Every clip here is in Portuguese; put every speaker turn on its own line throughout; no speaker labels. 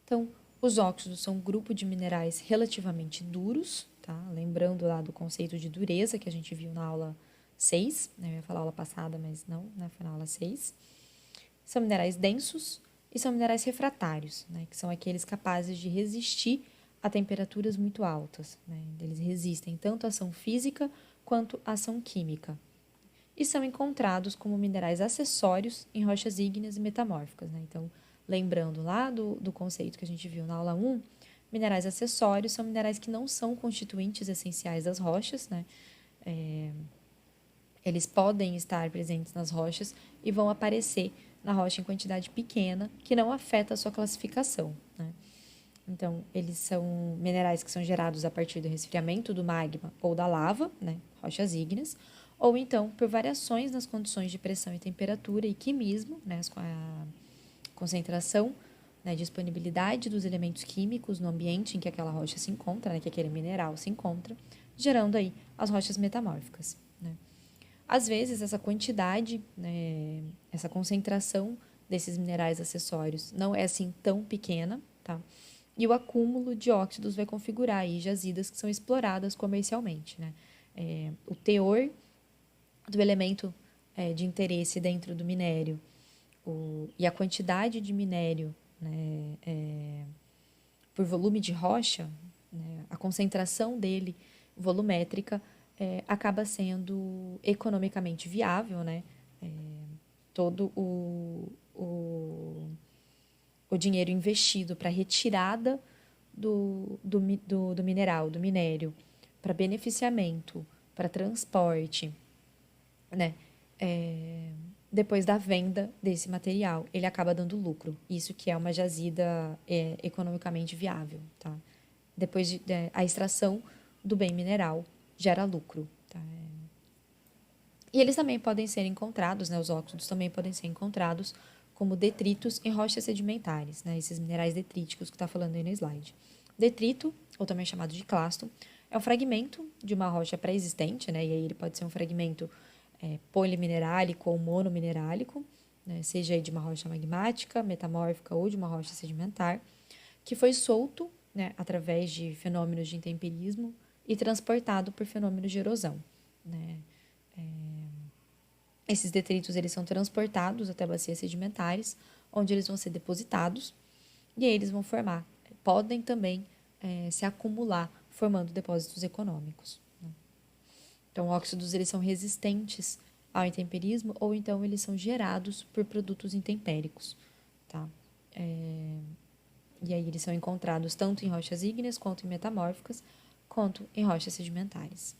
Então, os óxidos são um grupo de minerais relativamente duros, tá? Lembrando lá do conceito de dureza que a gente viu na aula 6, né? Eu ia falar aula passada, mas não, né? Foi na aula 6. São minerais densos e são minerais refratários, né? Que são aqueles capazes de resistir a temperaturas muito altas, né? Eles resistem tanto à ação física quanto à ação química. E são encontrados como minerais acessórios em rochas ígneas e metamórficas, né? Então, lembrando lá do conceito que a gente viu na aula 1, minerais acessórios são minerais que não são constituintes essenciais das rochas, né? Eles podem estar presentes nas rochas e vão aparecer na rocha em quantidade pequena, que não afeta a sua classificação, né? Então, eles são minerais que são gerados a partir do resfriamento do magma ou da lava, né? Rochas ígneas, ou então por variações nas condições de pressão e temperatura e quimismo, né? A concentração, né? Disponibilidade dos elementos químicos no ambiente em que aquela rocha se encontra, né? Que aquele mineral se encontra, gerando aí as rochas metamórficas, né? Às vezes, essa quantidade, né, essa concentração desses minerais acessórios não é assim tão pequena, tá? E o acúmulo de óxidos vai configurar aí jazidas que são exploradas comercialmente, né? O teor do elemento de interesse dentro do minério e a quantidade de minério, né, por volume de rocha, né, a concentração dele volumétrica acaba sendo economicamente viável, né? Todo o dinheiro investido para retirada do mineral, do minério, para beneficiamento, para transporte, né? Depois da venda desse material, ele acaba dando lucro. Isso que é uma jazida economicamente viável, tá? Depois a extração do bem mineral gera lucro, tá? E eles também podem ser encontrados, né? Os óxidos também podem ser encontrados como detritos em rochas sedimentares, né? Esses minerais detríticos que está falando aí no slide. Detrito, ou também chamado de clasto, é um fragmento de uma rocha pré-existente, né? E aí ele pode ser um fragmento poliminerálico ou monominerálico, né? Seja de uma rocha magmática, metamórfica ou de uma rocha sedimentar, que foi solto, né, através de fenômenos de intemperismo e transportado por fenômenos de erosão, né? Esses detritos eles são transportados até bacias sedimentares, onde eles vão ser depositados e aí eles vão formar, podem também se acumular, formando depósitos econômicos, né? Então, óxidos eles são resistentes ao intemperismo ou então eles são gerados por produtos intempéricos, tá? E aí eles são encontrados tanto em rochas ígneas quanto em metamórficas, quanto em rochas sedimentares.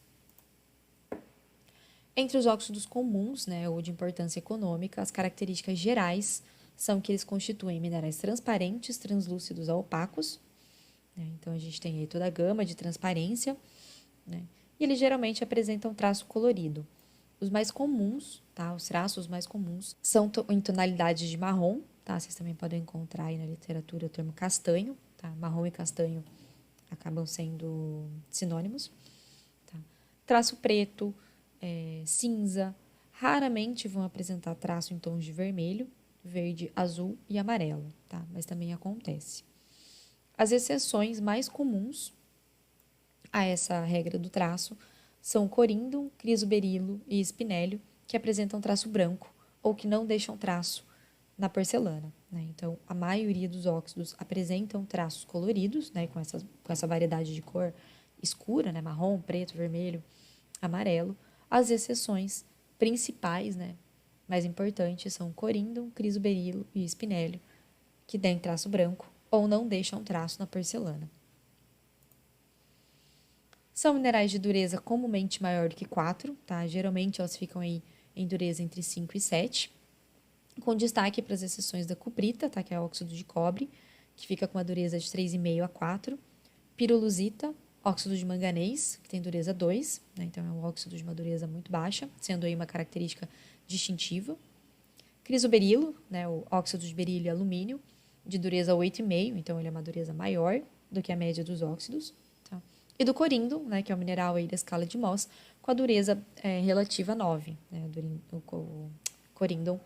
Entre os óxidos comuns, né, ou de importância econômica, as características gerais são que eles constituem minerais transparentes, translúcidos a opacos, né? Então a gente tem aí toda a gama de transparência, né? E eles geralmente apresentam traço colorido. Os mais comuns, tá? Os traços mais comuns são em tonalidades de marrom, tá? Vocês também podem encontrar aí na literatura o termo castanho, tá? Marrom e castanho acabam sendo sinônimos, tá? Traço preto, cinza, raramente vão apresentar traço em tons de vermelho, verde, azul e amarelo, tá? Mas também acontece. As exceções mais comuns a essa regra do traço são o coríndon, crisoberilo e espinélio, que apresentam traço branco ou que não deixam traço na porcelana, né? Então, a maioria dos óxidos apresentam traços coloridos, né? Com essa variedade de cor escura, né? Marrom, preto, vermelho, amarelo. As exceções principais, né? Mais importantes são coríndon, crisoberilo e espinélio, que têm traço branco ou não deixam traço na porcelana. São minerais de dureza comumente maior do que 4, tá? Geralmente elas ficam aí em dureza entre 5 e 7, com destaque para as exceções da cuprita, tá? Que é óxido de cobre, que fica com uma dureza de 3,5 a 4. Pirolusita, óxido de manganês, que tem dureza 2, né? Então é um óxido de uma dureza muito baixa, sendo aí uma característica distintiva. Crisoberilo, né? O óxido de berílio e alumínio, de dureza 8,5, então ele é uma dureza maior do que a média dos óxidos, tá? E do coríndon, né, que é o mineral aí da escala de Mohs, com a dureza relativa a 9, né? O coríndon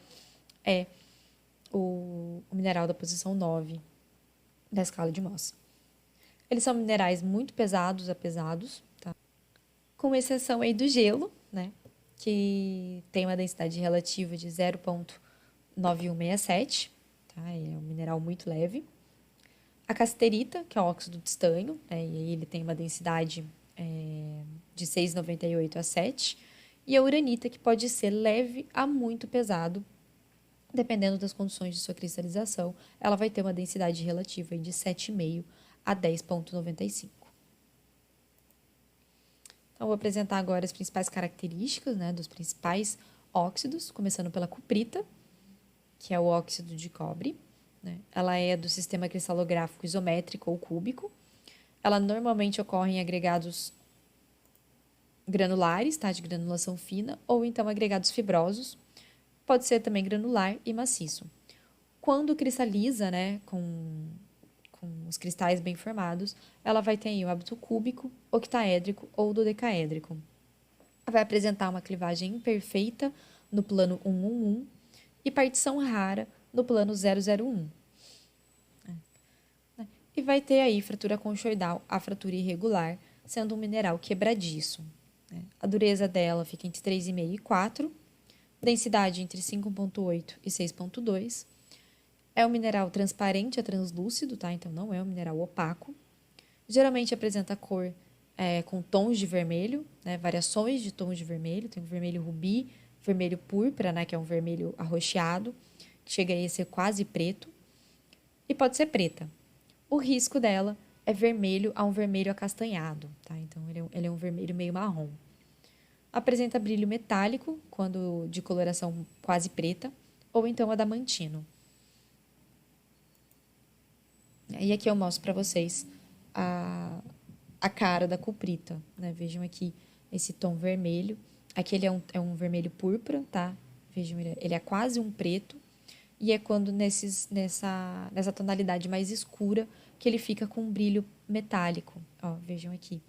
é o mineral da posição 9 da escala de Mohs. Eles são minerais muito pesados a pesados, tá? Com exceção aí do gelo, né? Que tem uma densidade relativa de 0,9167, tá? Ele é um mineral muito leve. A casterita, que é o óxido de estanho, né? E aí ele tem uma densidade de 6,98 a 7. E a uranita, que pode ser leve a muito pesado, dependendo das condições de sua cristalização. Ela vai ter uma densidade relativa de 7,5 a 10,95. Então, vou apresentar agora as principais características, né, dos principais óxidos, começando pela cuprita, que é o óxido de cobre, né? Ela é do sistema cristalográfico isométrico ou cúbico. Ela normalmente ocorre em agregados granulares, tá, de granulação fina, ou então agregados fibrosos. Pode ser também granular e maciço. Quando cristaliza, né, com os cristais bem formados, ela vai ter aí o hábito cúbico, octaédrico ou dodecaédrico. Vai apresentar uma clivagem imperfeita no plano 111 e partição rara no plano 001. E vai ter aí fratura conchoidal, a fratura irregular, sendo um mineral quebradiço. A dureza dela fica entre 3,5 e 4, densidade entre 5,8 e 6,2. É um mineral transparente a translúcido, tá? Então não é um mineral opaco. Geralmente apresenta cor com tons de vermelho, né? Variações de tons de vermelho. Tem o vermelho rubi, vermelho púrpura, né? Que é um vermelho arroxeado, que chega a ser quase preto. E pode ser preta. O risco dela é vermelho a um vermelho acastanhado, tá? Então ele é um vermelho meio marrom. Apresenta brilho metálico, quando de coloração quase preta, ou então adamantino. E aqui eu mostro para vocês a cara da cuprita, né? Vejam aqui esse tom vermelho. Aqui ele é um vermelho púrpura, tá? Vejam, ele é quase um preto. E é quando nessa tonalidade mais escura que ele fica com um brilho metálico. Ó, vejam aqui.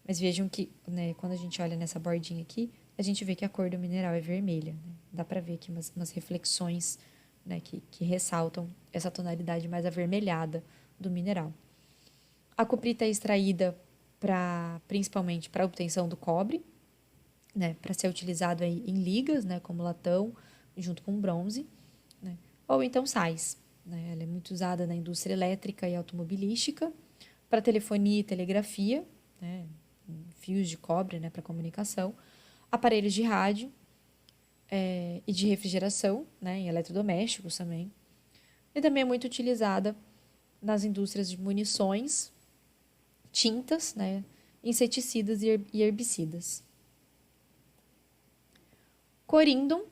Mas vejam que, né, quando a gente olha nessa bordinha aqui, a gente vê que a cor do mineral é vermelha. Né? Dá para ver aqui umas reflexões, né, que ressaltam essa tonalidade mais avermelhada do mineral. A cuprita é extraída principalmente para a obtenção do cobre, né, para ser utilizado aí em ligas, né, como latão, junto com bronze, né, ou então sais. Né, ela é muito usada na indústria elétrica e automobilística, para telefonia e telegrafia, né, fios de cobre, né, para comunicação, aparelhos de rádio e de refrigeração, né, em eletrodomésticos também. E também é muito utilizada nas indústrias de munições, tintas, né, inseticidas e herbicidas. Corindon.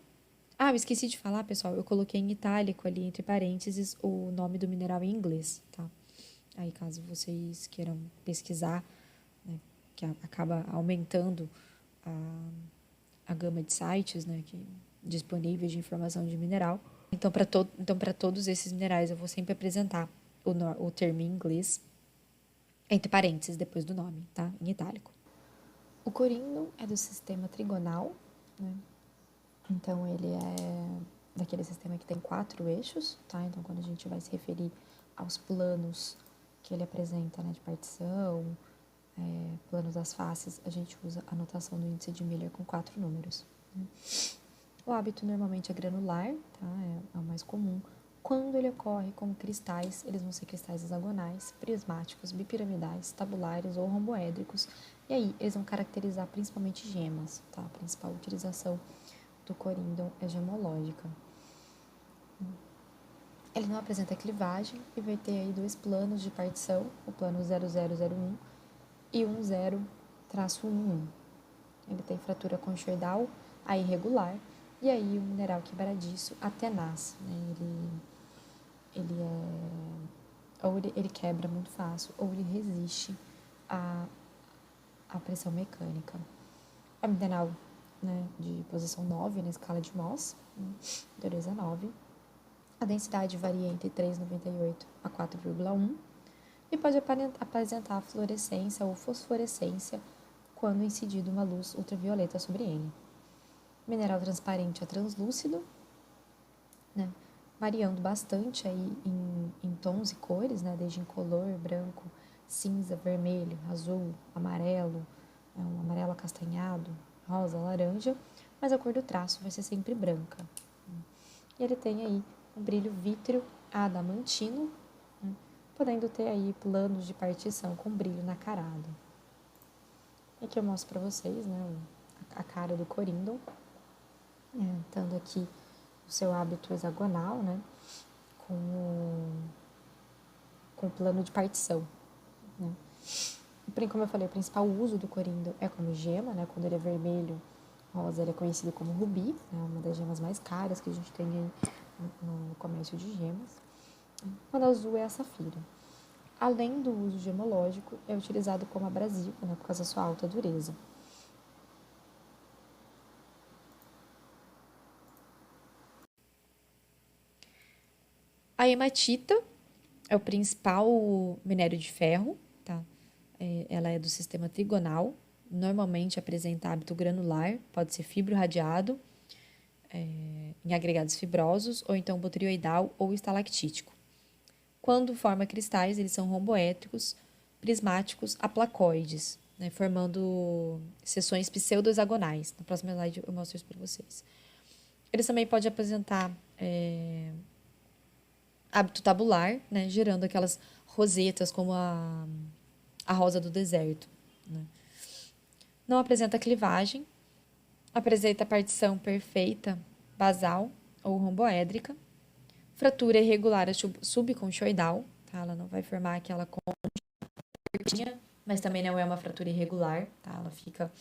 Ah, eu esqueci de falar, pessoal, eu coloquei em itálico ali, entre parênteses, o nome do mineral em inglês, tá? Aí, caso vocês queiram pesquisar, né, que acaba aumentando a gama de sites, né, disponíveis de informação de mineral. Então, para todos esses minerais, eu vou sempre apresentar o termo em inglês, entre parênteses, depois do nome, tá? Em itálico. O corindon é do sistema trigonal, né? Então, ele é daquele sistema que tem 4 eixos, tá? Então, quando a gente vai se referir aos planos que ele apresenta, né, de partição, planos das faces, a gente usa a notação do índice de Miller com 4 números. Né? O hábito normalmente é granular, tá? É o mais comum. Quando ele ocorre como cristais, eles vão ser cristais hexagonais, prismáticos, bipiramidais, tabulares ou romboédricos. E aí, eles vão caracterizar principalmente gemas, tá? A principal utilização do corindon é gemológica. Ele não apresenta clivagem e vai ter aí 2 planos de partição, o plano 0001 e 10-11. Ele tem fratura conchoidal, a irregular, e aí o mineral quebradiço até nasce, né? Ele quebra muito fácil, ou ele resiste à pressão mecânica. É mineral, né, de posição 9 na escala de Mohs, né, dureza 9. A densidade varia entre 3,98 a 4,1 e pode apresentar fluorescência ou fosforescência quando incidido uma luz ultravioleta sobre ele. Mineral transparente a translúcido, né? variando bastante aí em tons e cores, né? Desde incolor, branco, cinza, vermelho, azul, amarelo, um amarelo acastanhado, rosa, laranja, mas a cor do traço vai ser sempre branca. E ele tem aí um brilho vítreo adamantino, né? Podendo ter aí planos de partição com brilho nacarado. E aqui eu mostro para vocês, né, a cara do corindon, dando aqui o seu hábito hexagonal, né, com o plano de partição, né. Como eu falei, o principal uso do corindon é como gema, né, quando ele é vermelho, rosa, ele é conhecido como rubi, né, uma das gemas mais caras que a gente tem aí no comércio de gemas. Quando azul é a safira. Além do uso gemológico, é utilizado como abrasivo, né, por causa da sua alta dureza. A hematita é o principal minério de ferro, tá? Ela é do sistema trigonal, normalmente apresenta hábito granular, pode ser fibro-radiado, em agregados fibrosos, ou então botrioidal ou estalactítico. Quando forma cristais, eles são romboédricos, prismáticos, aplacoides, né, formando seções pseudo-hexagonais. Na próxima slide eu mostro isso para vocês. Eles também podem apresentar hábito tabular, né, gerando aquelas rosetas como a rosa do deserto. Né? Não apresenta clivagem, apresenta partição perfeita, basal ou romboédrica, fratura irregular subconchoidal, tá? Ela não vai formar aquela concha, mas também não é uma fratura irregular, tá? Ela fica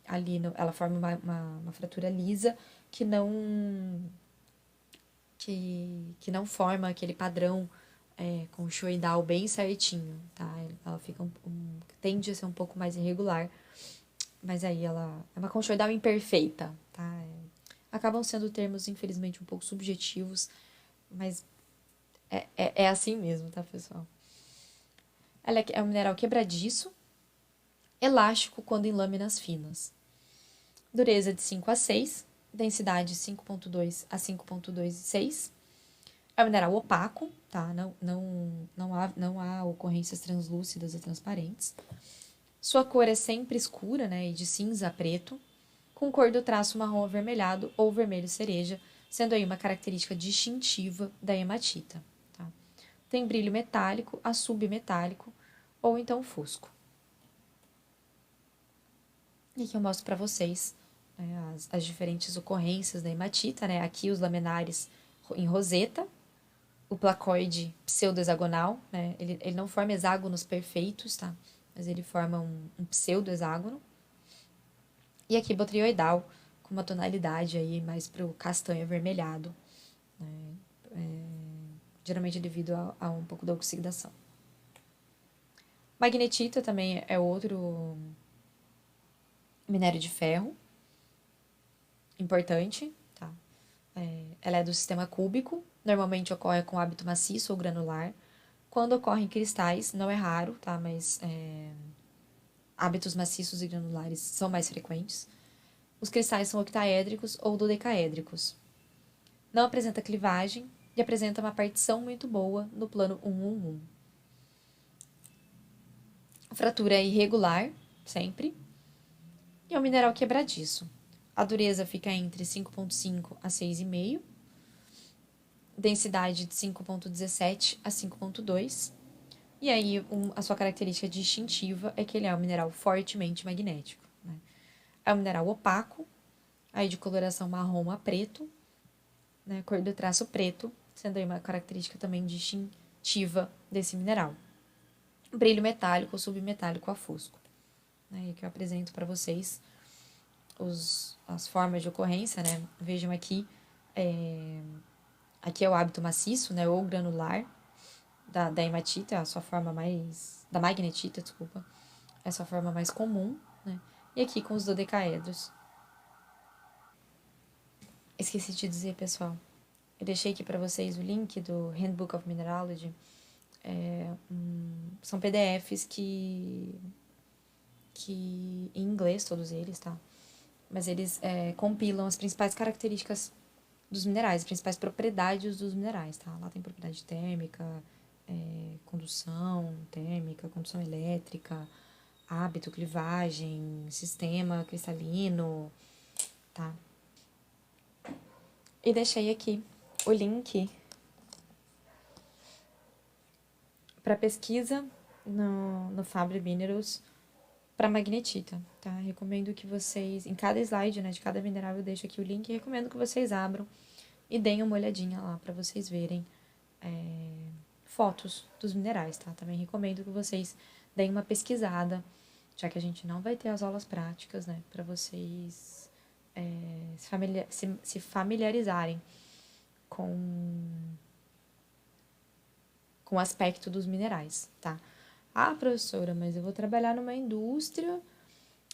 ali, ela forma uma fratura lisa que que não forma aquele padrão conchoidal bem certinho, tá? Ela fica tende a ser um pouco mais irregular, mas aí ela é uma conchoidal imperfeita, tá? Acabam sendo termos, infelizmente, um pouco subjetivos, mas é assim mesmo, tá, pessoal? Ela é um mineral quebradiço, elástico quando em lâminas finas. Dureza de 5 a 6, densidade 5,2 a 5,26. É um mineral opaco, tá? Não há ocorrências translúcidas ou transparentes. Sua cor é sempre escura, né? E de cinza a preto, com cor do traço marrom avermelhado ou vermelho cereja, sendo aí uma característica distintiva da hematita. Tá? Tem brilho metálico a submetálico ou então fusco. E aqui eu mostro para vocês, né, as diferentes ocorrências da hematita, né? Aqui os laminares em roseta, o placoide pseudo-hexagonal, né? Ele não forma hexágonos perfeitos, tá? Mas ele forma um pseudo-hexágono. E aqui botrioidal, com uma tonalidade aí mais pro castanho avermelhado, né? Geralmente devido a um pouco da oxidação. Magnetita também é outro minério de ferro, importante, tá? Ela é do sistema cúbico, normalmente ocorre com hábito maciço ou granular. Quando ocorre em cristais, não é raro, tá? Mas hábitos maciços e granulares são mais frequentes. Os cristais são octaédricos ou dodecaédricos. Não apresenta clivagem e apresenta uma partição muito boa no plano 111. A fratura é irregular, sempre, e é um mineral quebradiço. A dureza fica entre 5,5 a 6,5, densidade de 5,17 a 5,2. E aí, a sua característica distintiva é que ele é um mineral fortemente magnético. Né? É um mineral opaco, aí de coloração marrom a preto, né? Cor do traço preto, sendo aí uma característica também distintiva desse mineral. Brilho metálico ou submetálico a fusco. Né? E aqui eu apresento para vocês as formas de ocorrência, né? Vejam aqui, aqui é o hábito maciço, né? Ou granular da hematita, a sua forma mais... da magnetita, desculpa. Essa forma mais comum, né? E aqui com os dodecaedros. Esqueci de dizer, pessoal. Eu deixei aqui para vocês o link do Handbook of Mineralogy. São PDFs que em inglês, todos eles, tá? Mas eles compilam as principais características dos minerais, as principais propriedades dos minerais, tá? Lá tem propriedade térmica, condução térmica, condução elétrica, hábito, clivagem, sistema cristalino, tá? E deixei aqui o link para pesquisa no Fabre Minerals para magnetita, tá? Recomendo que vocês, em cada slide, né, de cada mineral eu deixo aqui o link e recomendo que vocês abram e deem uma olhadinha lá para vocês verem fotos dos minerais, tá? Também recomendo que vocês deem uma pesquisada, já que a gente não vai ter as aulas práticas, né, para vocês se familiarizarem com o aspecto dos minerais, tá? Ah, professora, mas eu vou trabalhar numa indústria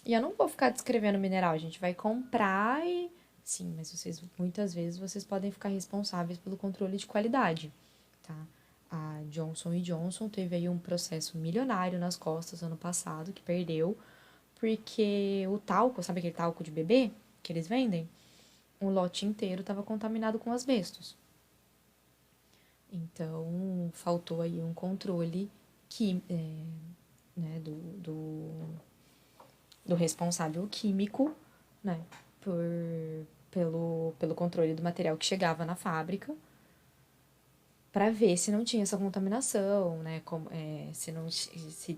e eu não vou ficar descrevendo mineral, a gente vai comprar e... Sim, mas muitas vezes vocês podem ficar responsáveis pelo controle de qualidade, tá? A Johnson Johnson teve aí um processo milionário nas costas ano passado, que perdeu, porque o talco, sabe aquele talco de bebê que eles vendem? Um lote inteiro estava contaminado com asbestos. Então, faltou aí um controle né, do responsável químico, né, pelo controle do material que chegava na fábrica, para ver se não tinha essa contaminação, né,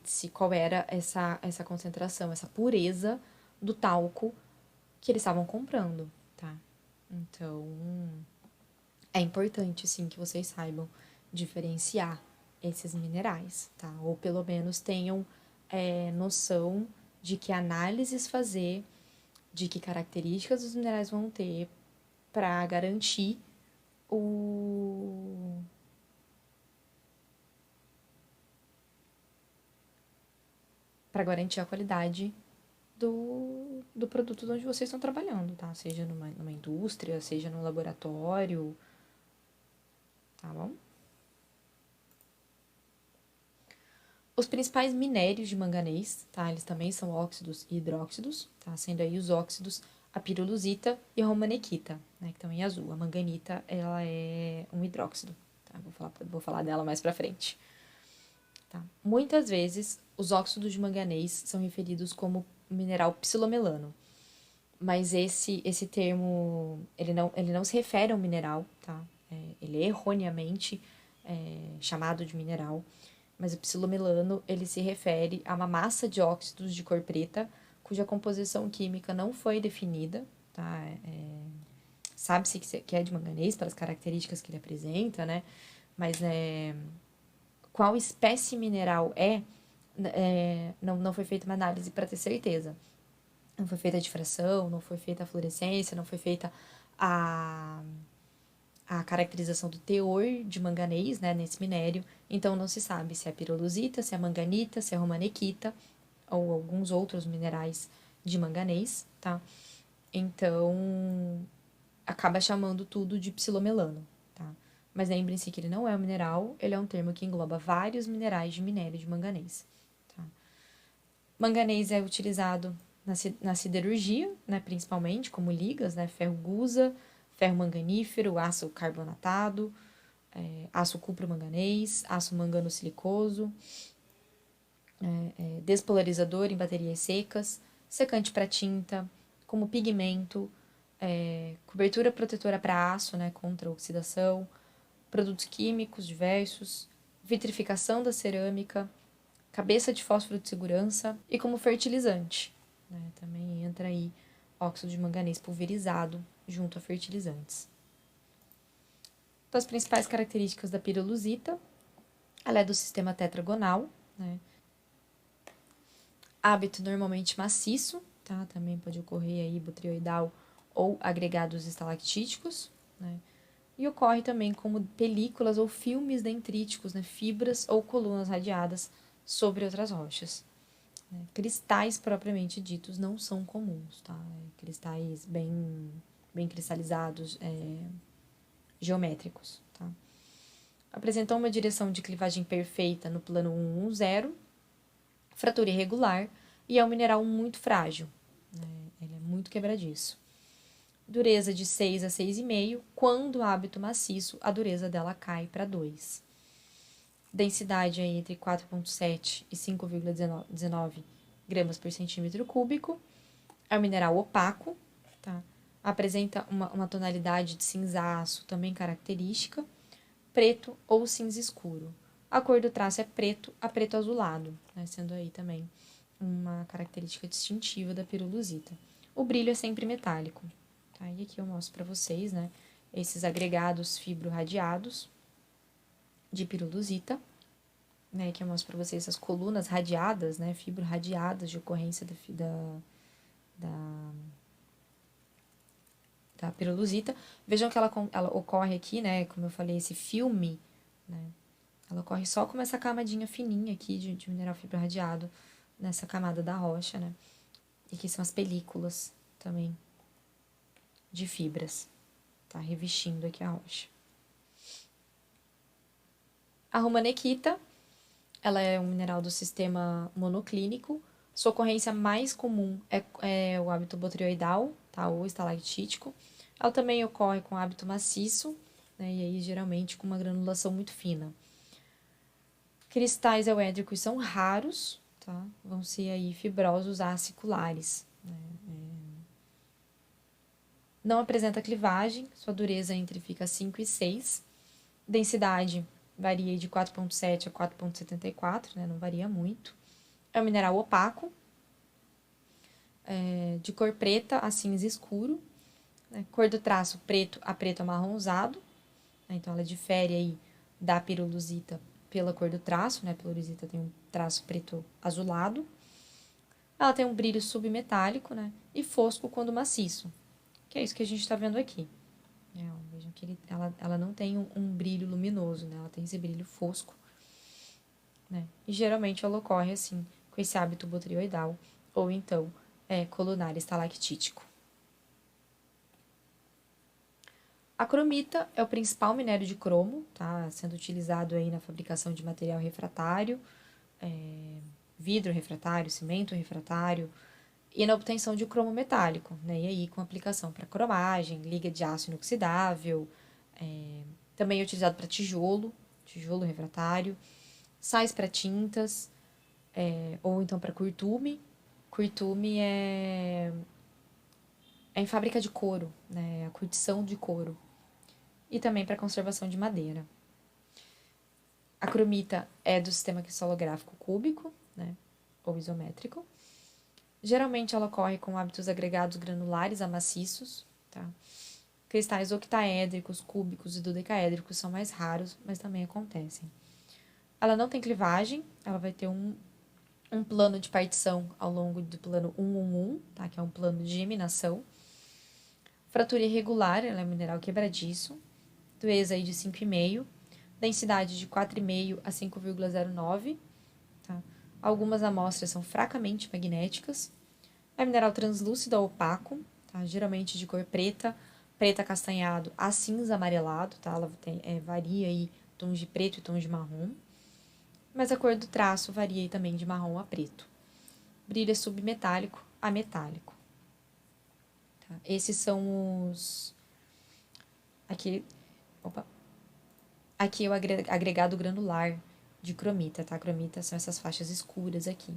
se qual era essa concentração, essa pureza do talco que eles estavam comprando, tá? Então, é importante, sim, que vocês saibam diferenciar esses minerais, tá? Ou pelo menos tenham noção de que análises fazer, de que características os minerais vão ter para garantir o para garantir a qualidade do produto onde vocês estão trabalhando, tá? Seja numa indústria, seja num laboratório, tá bom? Os principais minérios de manganês, tá? Eles também são óxidos e hidróxidos, tá? Sendo aí os óxidos a pirolusita e a romanequita, né? Que estão em azul. A manganita, ela é um hidróxido, tá? Vou falar dela mais pra frente. Tá? Muitas vezes, os óxidos de manganês são referidos como mineral psilomelano, mas esse termo, ele não se refere a um mineral, tá? Ele é erroneamente chamado de mineral, mas o psilomelano, ele se refere a uma massa de óxidos de cor preta, cuja composição química não foi definida, tá? Sabe-se que é de manganês, pelas características que ele apresenta, né? Mas qual espécie mineral não foi feita uma análise para ter certeza. Não foi feita a difração, não foi feita a fluorescência, não foi feita a caracterização do teor de manganês, né, nesse minério. Então, não se sabe se é pirolusita, se é manganita, se é romanequita ou alguns outros minerais de manganês, tá? Então, acaba chamando tudo de psilomelano, tá? Mas lembrem-se que ele não é um mineral, ele é um termo que engloba vários minerais de minério de manganês, tá? Manganês é utilizado na siderurgia, né, principalmente, como ligas, né, ferro gusa, ferro manganífero, aço carbonatado, aço cupro-manganês, aço mangano-silicoso, despolarizador em baterias secas, secante para tinta, como pigmento, cobertura protetora para aço, né, contra a oxidação, produtos químicos diversos, vitrificação da cerâmica, cabeça de fósforo de segurança e como fertilizante, né? Também entra aí óxido de manganês pulverizado junto a fertilizantes. Então, as principais características da pirolusita, ela é do sistema tetragonal, né? Hábito normalmente maciço, tá? Também pode ocorrer aí botrioidal ou agregados estalactíticos, né? E ocorre também como películas ou filmes dendríticos, né? Fibras ou colunas radiadas sobre outras rochas. Cristais propriamente ditos não são comuns, tá? Cristais bem cristalizados, geométricos, tá? Apresentam uma direção de clivagem perfeita no plano 110, fratura irregular e é um mineral muito frágil, né? Ele é muito quebradiço. dureza de 6 a 6,5. Quando o hábito maciço, a dureza dela cai para 2. Densidade aí entre 4,7 e 5,19 gramas por centímetro cúbico. É um mineral opaco, tá? Apresenta uma tonalidade de cinzaço, também característica, preto ou cinza escuro. A cor do traço é preto a preto azulado, né? Sendo aí também uma característica distintiva da pirolusita. O brilho é sempre metálico. Tá? E aqui eu mostro para vocês, né, esses agregados fibro-radiados de pirolusita, né, que eu mostro para vocês essas colunas radiadas, né, fibro-radiadas de ocorrência da pirolusita. Vejam que ela ocorre aqui, né, como eu falei, esse filme, né, ela ocorre só como essa camadinha fininha aqui de mineral fibro-radiado nessa camada da rocha, né, e aqui são as películas também de fibras, tá, revestindo aqui a rocha. A romanequita, ela é um mineral do sistema monoclínico. Sua ocorrência mais comum é o hábito botrioidal, tá? Ou estalactítico. Ela também ocorre com hábito maciço, né? E aí geralmente com uma granulação muito fina. Cristais euédricos são raros, tá? Vão ser aí fibrosos aciculares, né? Não apresenta clivagem, sua dureza fica 5 e 6. Densidade varia de 4,7 a 4,74, né? Não varia muito. É um mineral opaco, de cor preta a cinza escuro, né? Cor do traço preto a preto amarronzado, né? Então ela difere aí da pirolusita pela cor do traço, né? A pirolusita tem um traço preto azulado. Ela tem um brilho submetálico, né? E fosco quando maciço, que é isso que a gente está vendo aqui. Vejam que ela não tem um brilho luminoso, né? Ela tem esse brilho fosco, né? E geralmente ela ocorre assim, com esse hábito botrioidal, ou então colunar estalactítico. A cromita é o principal minério de cromo, tá? Sendo utilizado aí na fabricação de material refratário, vidro refratário, cimento refratário, e na obtenção de cromo metálico, né? E aí com aplicação para cromagem, liga de aço inoxidável, também é utilizado para tijolo refratário, sais para tintas, ou então para curtume. Curtume é em fábrica de couro, né? A curtição de couro. E também para conservação de madeira. A cromita é do sistema cristalográfico cúbico, né? Ou isométrico. Geralmente ela ocorre com hábitos agregados granulares a maciços, tá? Cristais octaédricos, cúbicos e dodecaédricos são mais raros, mas também acontecem. Ela não tem clivagem, ela vai ter um plano de partição ao longo do plano 111, tá? Que é um plano de geminação. Fratura irregular, ela é um mineral quebradiço, dureza aí de 5,5, densidade de 4,5 a 5,09, tá? Algumas amostras são fracamente magnéticas. É mineral translúcido a opaco, tá? Geralmente de cor preta, preta castanhado a cinza amarelado, tá? Ela varia aí tons de preto e tons de marrom, mas a cor do traço varia aí também de marrom a preto. Brilho é submetálico a metálico. Tá? Esses são os... Aqui é o agregado granular de cromita, tá? A cromita são essas faixas escuras aqui.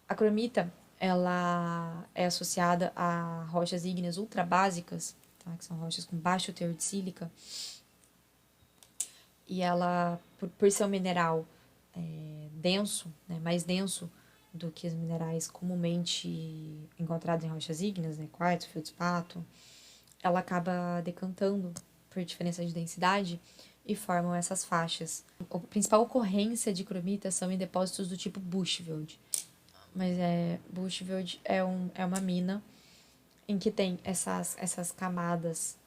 A cromita, ela é associada a rochas ígneas ultrabásicas, tá? Que são rochas com baixo teor de sílica. E ela, por ser um mineral denso, né? Mais denso do que os minerais comumente encontrados em rochas ígneas, né? Quartzo, feldspato, ela acaba decantando por diferença de densidade e formam essas faixas. A principal ocorrência de cromita são em depósitos do tipo Bushveld. Mas Bushveld é uma mina em que tem essas camadas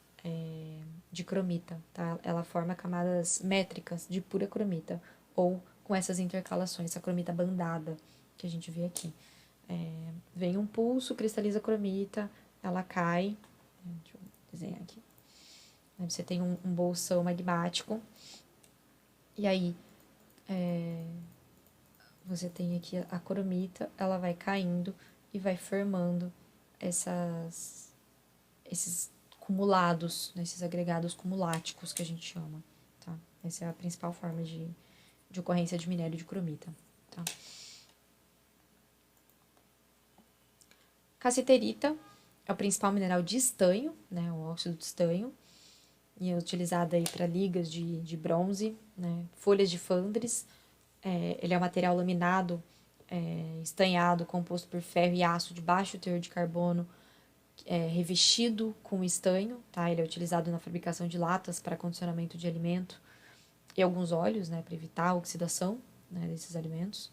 de cromita, tá? Ela forma camadas métricas de pura cromita, ou com essas intercalações, essa cromita bandada que a gente vê aqui. Vem um pulso, cristaliza a cromita, ela cai. Deixa eu desenhar aqui. Você tem um bolsão magmático, e aí você tem aqui a cromita, ela vai caindo e vai formando esses cumulados, né, esses agregados cumuláticos que a gente chama, tá? Essa é a principal forma de ocorrência de minério de cromita, tá? Cassiterita é o principal mineral de estanho, né, o óxido de estanho, e é utilizado aí para ligas de bronze, né, folhas de fandres. Ele é um material laminado, estanhado, composto por ferro e aço de baixo teor de carbono, revestido com estanho, tá? Ele é utilizado na fabricação de latas para condicionamento de alimento e alguns óleos, né, para evitar a oxidação, né, desses alimentos.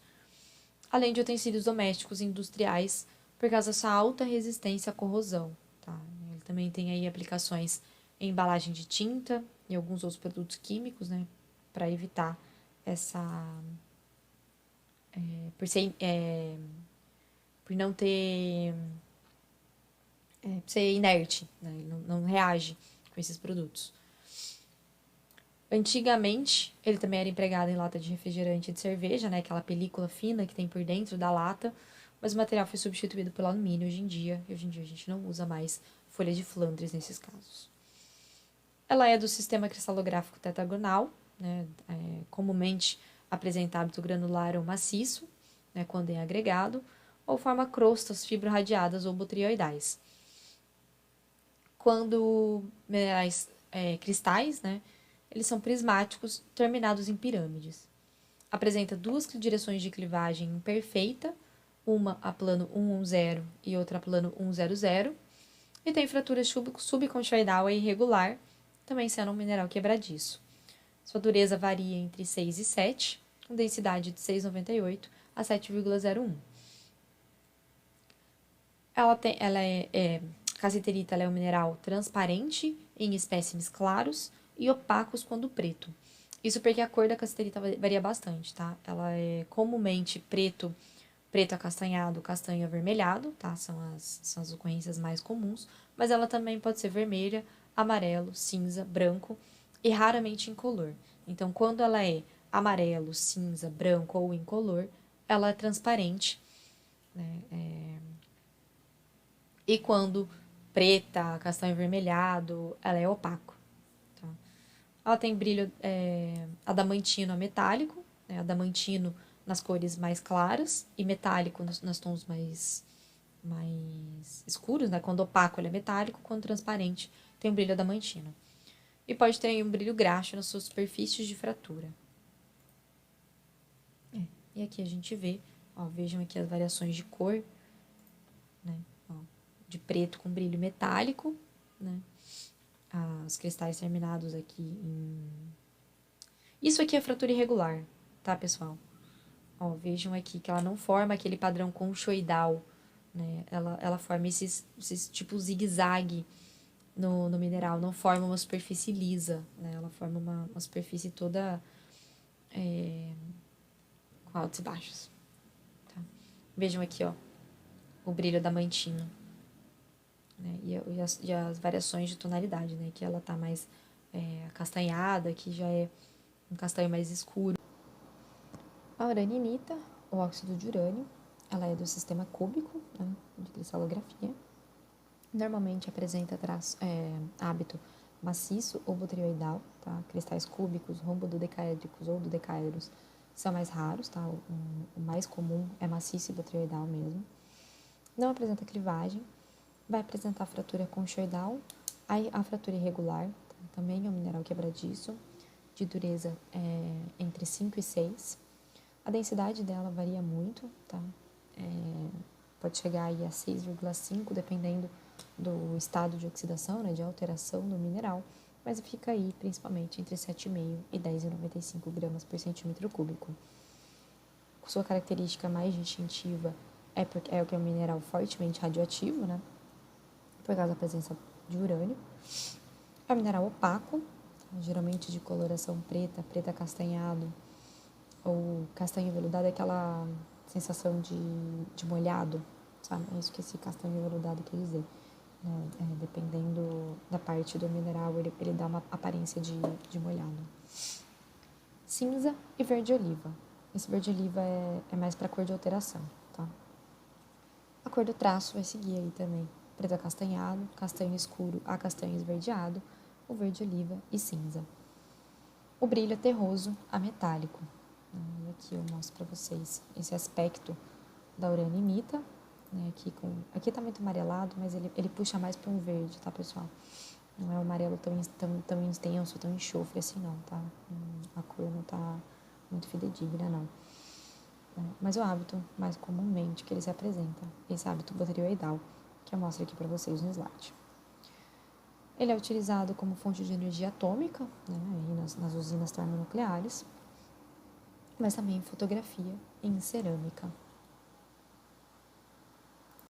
Além de utensílios domésticos e industriais, por causa dessa alta resistência à corrosão, tá? Ele também tem aí aplicações em embalagem de tinta e alguns outros produtos químicos, né, para evitar essa por não ter por ser inerte, né? Ele não reage com esses produtos. Antigamente, ele também era empregado em lata de refrigerante e de cerveja, né? Aquela película fina que tem por dentro da lata, mas o material foi substituído pelo alumínio hoje em dia, e hoje em dia a gente não usa mais folha de Flandres nesses casos. Ela é do sistema cristalográfico tetragonal, né? Comumente apresenta hábito granular ou maciço, né? Quando é agregado, ou forma crostas fibrorradiadas ou botrioidais. Quando minerais cristais, né? Eles são prismáticos, terminados em pirâmides. Apresenta duas direções de clivagem imperfeita, uma a plano 110 e outra a plano 100, e tem fratura subconchoidal e irregular, também sendo um mineral quebradiço. Sua dureza varia entre 6 e 7, com densidade de 6,98 a 7,01. Cassiterita é um mineral transparente em espécimes claros e opacos quando preto. Isso porque a cor da cassiterita varia bastante, tá? Ela é comumente preto acastanhado, castanho avermelhado, tá? São as ocorrências mais comuns, mas ela também pode ser vermelha, amarelo, cinza, branco e raramente incolor. Então, quando ela é amarelo, cinza, branco ou incolor, ela é transparente, né? E quando preta, castanho avermelhado, ela é opaco. Tá? Ela tem brilho adamantino a metálico, né? Adamantino nas cores mais claras e metálico nos tons mais escuros, né? Quando opaco ele é metálico, quando transparente tem um brilho adamantino. E pode ter um brilho graxo nas suas superfícies de fratura. E aqui a gente vê, ó, vejam aqui as variações de cor, né? Ó, de preto com brilho metálico, né? Os cristais terminados aqui em... Isso aqui é fratura irregular, tá, pessoal? Ó, vejam aqui que ela não forma aquele padrão conchoidal, né? Ela forma esses tipo zigue-zague no mineral, não forma uma superfície lisa, né? Ela forma uma superfície toda com altos e baixos. Tá? Vejam aqui, ó, o brilho adamantino, né? E as variações de tonalidade, né? Que ela tá mais acastanhada, que já é um castanho mais escuro. A uraninita, o óxido de urânio, ela é do sistema cúbico, né, de cristalografia. Normalmente apresenta hábito maciço ou botrioidal, tá? Cristais cúbicos, rombododecaédricos ou dodecaedros são mais raros, tá? O mais comum é maciço e botrioidal mesmo. Não apresenta clivagem, vai apresentar fratura conchoidal, aí a fratura irregular, tá? Também é um mineral quebradiço, de dureza entre 5 e 6. A densidade dela varia muito, tá? Pode chegar aí a 6,5, dependendo do estado de oxidação, né, de alteração do mineral, mas fica aí principalmente entre 7,5 e 10,95 gramas por centímetro cúbico. Sua característica mais distintiva é que é um mineral fortemente radioativo, né, por causa da presença de urânio. É um mineral opaco, tá? Geralmente de coloração preta, preta acastanhado, ou castanho veludado, é aquela sensação de molhado, sabe? É isso que esse castanho veludado quer dizer. Né? Dependendo da parte do mineral, ele dá uma aparência de molhado. Cinza e verde oliva. Esse verde oliva é mais para cor de alteração, tá? A cor do traço vai seguir aí também. preto acastanhado, castanho escuro a castanho esverdeado, o verde oliva e cinza. O brilho é terroso a metálico. E aqui eu mostro para vocês esse aspecto da uranimita, né? Aqui tá muito amarelado, mas ele puxa mais para um verde, tá, pessoal? Não é um amarelo tão intenso, tão enxofre assim, não, tá? A cor não tá muito fidedigna, não. Mas o hábito mais comumente que ele se apresenta, esse hábito botrioidal, que eu mostro aqui para vocês no slide. Ele é utilizado como fonte de energia atômica, né, aí nas usinas termonucleares, mas também em fotografia e em cerâmica.